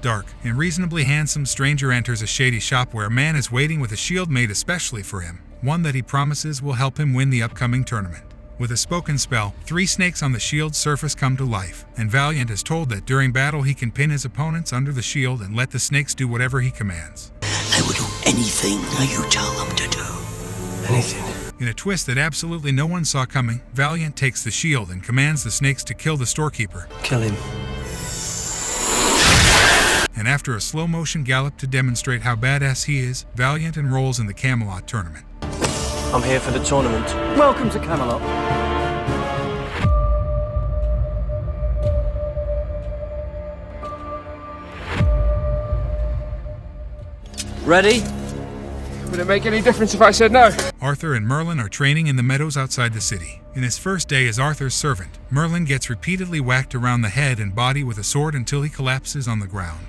dark, and reasonably handsome stranger enters a shady shop where a man is waiting with a shield made especially for him, one that he promises will help him win the upcoming tournament. With a spoken spell, 3 snakes on the shield's surface come to life, and Valiant is told that during battle he can pin his opponents under the shield and let the snakes do whatever he commands. I will do anything you tell them to do. Anything? In a twist that absolutely no one saw coming, Valiant takes the shield and commands the snakes to kill the storekeeper. Kill him. And after a slow-motion gallop to demonstrate how badass he is, Valiant enrolls in the Camelot tournament. I'm here for the tournament. Welcome to Camelot. Ready? Would it make any difference if I said no? Arthur and Merlin are training in the meadows outside the city. In his first day as Arthur's servant, Merlin gets repeatedly whacked around the head and body with a sword until he collapses on the ground.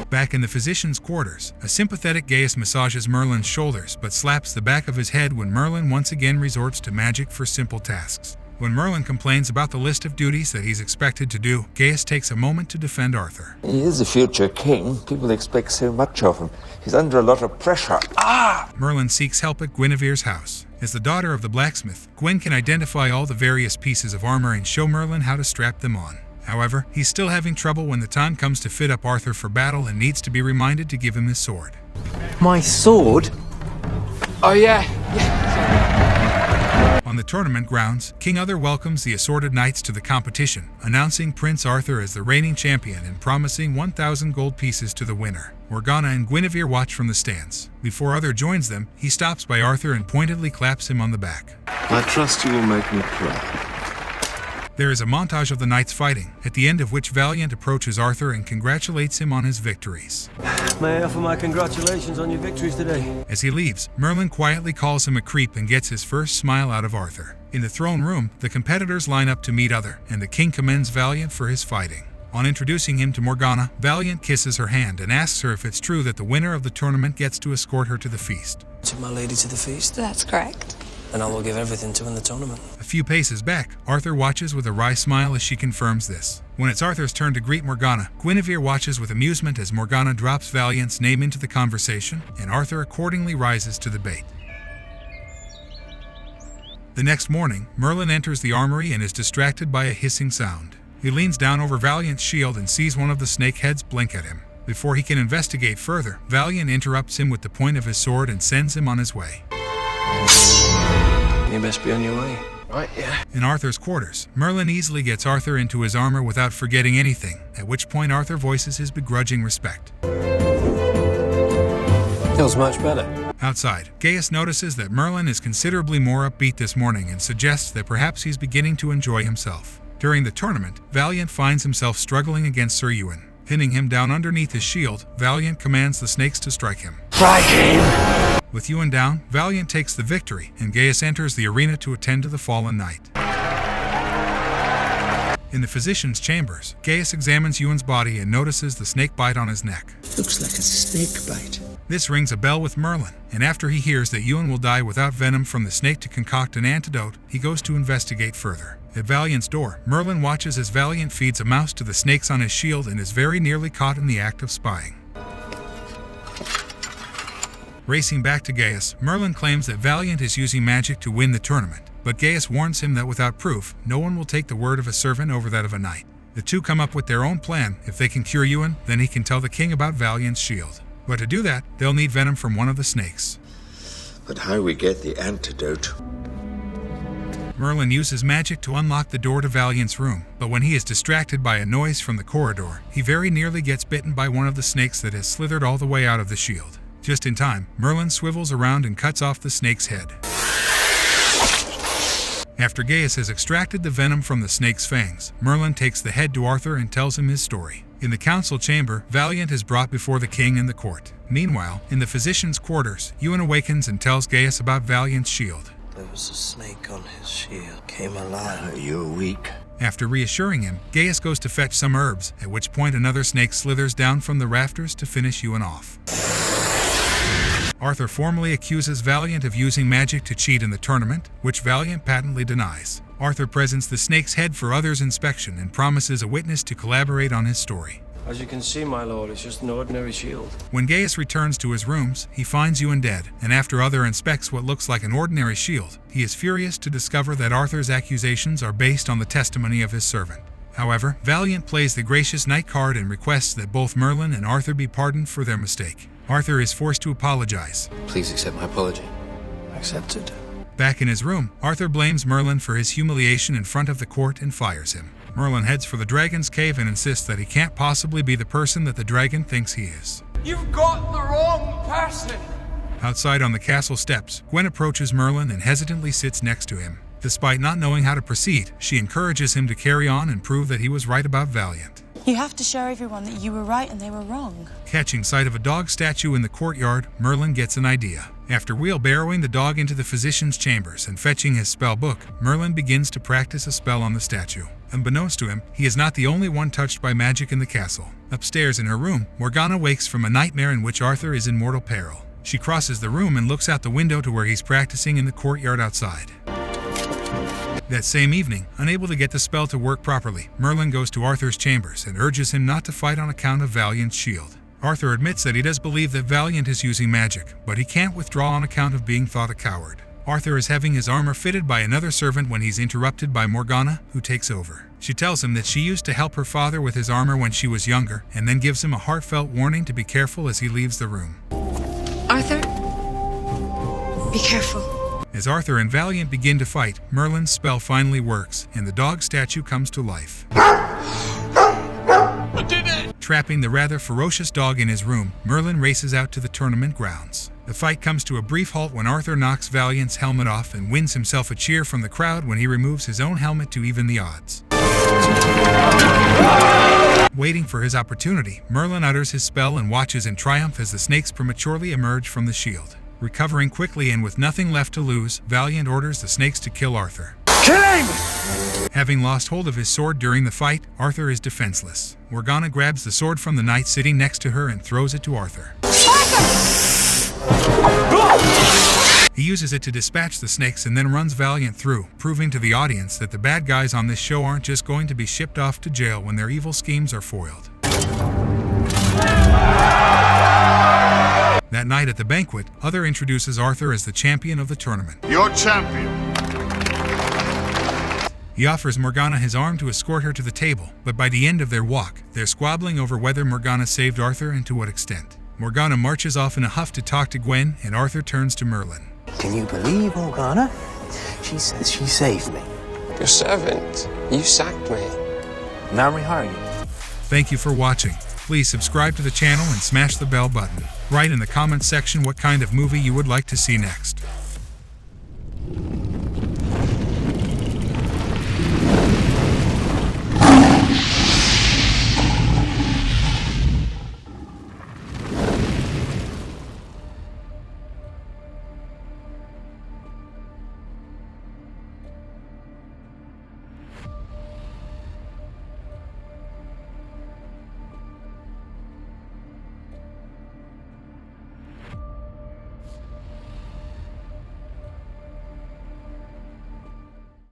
Back in the physician's quarters, a sympathetic Gaius massages Merlin's shoulders but slaps the back of his head when Merlin once again resorts to magic for simple tasks. When Merlin complains about the list of duties that he's expected to do, Gaius takes a moment to defend Arthur. He is a future king. People expect so much of him. He's under a lot of pressure. Merlin seeks help at Guinevere's house. As the daughter of the blacksmith, Gwyn can identify all the various pieces of armor and show Merlin how to strap them on. However, he's still having trouble when the time comes to fit up Arthur for battle and needs to be reminded to give him his sword. My sword? Oh yeah. On the tournament grounds, King Uther welcomes the assorted knights to the competition, announcing Prince Arthur as the reigning champion and promising 1,000 gold pieces to the winner. Morgana and Guinevere watch from the stands. Before Uther joins them, he stops by Arthur and pointedly claps him on the back. I trust you will make me proud. There is a montage of the knights fighting, at the end of which Valiant approaches Arthur and congratulates him on his victories. May I offer my congratulations on your victories today? As he leaves, Merlin quietly calls him a creep and gets his first smile out of Arthur. In the throne room, the competitors line up to meet Uther, and the king commends Valiant for his fighting. On introducing him to Morgana, Valiant kisses her hand and asks her if it's true that the winner of the tournament gets to escort her to the feast. Took my lady to the feast, That's correct. and I will give everything to win the tournament. A few paces back, Arthur watches with a wry smile as she confirms this. When it's Arthur's turn to greet Morgana, Guinevere watches with amusement as Morgana drops Valiant's name into the conversation, and Arthur accordingly rises to the bait. The next morning, Merlin enters the armory and is distracted by a hissing sound. He leans down over Valiant's shield and sees one of the snake heads blink at him. Before he can investigate further, Valiant interrupts him with the point of his sword and sends him on his way. You best be on your way. Right, yeah. In Arthur's quarters, Merlin easily gets Arthur into his armor without forgetting anything, at which point Arthur voices his begrudging respect. Feels much better. Outside, Gaius notices that Merlin is considerably more upbeat this morning and suggests that perhaps he's beginning to enjoy himself. During the tournament, Valiant finds himself struggling against Sir Ewan. Pinning him down underneath his shield, Valiant commands the snakes to strike him. Strike him! With Ewan down, Valiant takes the victory, and Gaius enters the arena to attend to the fallen knight. In the physician's chambers, Gaius examines Ewan's body and notices the snake bite on his neck. Looks like a snake bite. This rings a bell with Merlin, and after he hears that Ewan will die without venom from the snake to concoct an antidote, he goes to investigate further. At Valiant's door, Merlin watches as Valiant feeds a mouse to the snakes on his shield and is very nearly caught in the act of spying. Racing back to Gaius, Merlin claims that Valiant is using magic to win the tournament, but Gaius warns him that without proof, no one will take the word of a servant over that of a knight. The two come up with their own plan. If they can cure Ewan, then he can tell the king about Valiant's shield. But to do that, they'll need venom from one of the snakes. But how we get the antidote? Merlin uses magic to unlock the door to Valiant's room, but when he is distracted by a noise from the corridor, he very nearly gets bitten by one of the snakes that has slithered all the way out of the shield. Just in time, Merlin swivels around and cuts off the snake's head. After Gaius has extracted the venom from the snake's fangs, Merlin takes the head to Arthur and tells him his story. In the council chamber, Valiant is brought before the king and the court. Meanwhile, in the physician's quarters, Ewan awakens and tells Gaius about Valiant's shield. There was a snake on his shield. Came alive. You're weak. After reassuring him, Gaius goes to fetch some herbs, at which point another snake slithers down from the rafters to finish Ewan off. Arthur formally accuses Valiant of using magic to cheat in the tournament, which Valiant patently denies. Arthur presents the snake's head for others' inspection and promises a witness to collaborate on his story. As you can see, my lord, it's just an ordinary shield. When Gaius returns to his rooms, he finds Ewan dead, and after Arthur inspects what looks like an ordinary shield, he is furious to discover that Arthur's accusations are based on the testimony of his servant. However, Valiant plays the gracious knight card and requests that both Merlin and Arthur be pardoned for their mistake. Arthur is forced to apologize. Please accept my apology. Accepted. Back in his room, Arthur blames Merlin for his humiliation in front of the court and fires him. Merlin heads for the dragon's cave and insists that he can't possibly be the person that the dragon thinks he is. You've got the wrong person! Outside on the castle steps, Gwen approaches Merlin and hesitantly sits next to him. Despite not knowing how to proceed, she encourages him to carry on and prove that he was right about Valiant. You have to show everyone that you were right and they were wrong. Catching sight of a dog statue in the courtyard, Merlin gets an idea. After wheelbarrowing the dog into the physician's chambers and fetching his spell book, Merlin begins to practice a spell on the statue. Unbeknownst to him, he is not the only one touched by magic in the castle. Upstairs in her room, Morgana wakes from a nightmare in which Arthur is in mortal peril. She crosses the room and looks out the window to where he's practicing in the courtyard outside. That same evening, unable to get the spell to work properly, Merlin goes to Arthur's chambers and urges him not to fight on account of Valiant's shield. Arthur admits that he does believe that Valiant is using magic, but he can't withdraw on account of being thought a coward. Arthur is having his armor fitted by another servant when he's interrupted by Morgana, who takes over. She tells him that she used to help her father with his armor when she was younger, and then gives him a heartfelt warning to be careful as he leaves the room. Arthur, be careful. As Arthur and Valiant begin to fight, Merlin's spell finally works, and the dog statue comes to life. I did it! Trapping the rather ferocious dog in his room, Merlin races out to the tournament grounds. The fight comes to a brief halt when Arthur knocks Valiant's helmet off and wins himself a cheer from the crowd when he removes his own helmet to even the odds. Waiting for his opportunity, Merlin utters his spell and watches in triumph as the snakes prematurely emerge from the shield. Recovering quickly and with nothing left to lose, Valiant orders the snakes to kill Arthur. Kill him! Having lost hold of his sword during the fight, Arthur is defenseless. Morgana grabs the sword from the knight sitting next to her and throws it to Arthur. He uses it to dispatch the snakes and then runs Valiant through, proving to the audience that the bad guys on this show aren't just going to be shipped off to jail when their evil schemes are foiled. That night at the banquet, Arthur introduces Arthur as the champion of the tournament. Your champion. He offers Morgana his arm to escort her to the table, but by the end of their walk, they're squabbling over whether Morgana saved Arthur and to what extent. Morgana marches off in a huff to talk to Gwen, and Arthur turns to Merlin. Can you believe Morgana? She says she saved me. Your servant. You sacked me. Now I'm rehiring you. Thank you for watching. Please subscribe to the channel and smash the bell button. Write in the comments section what kind of movie you would like to see next.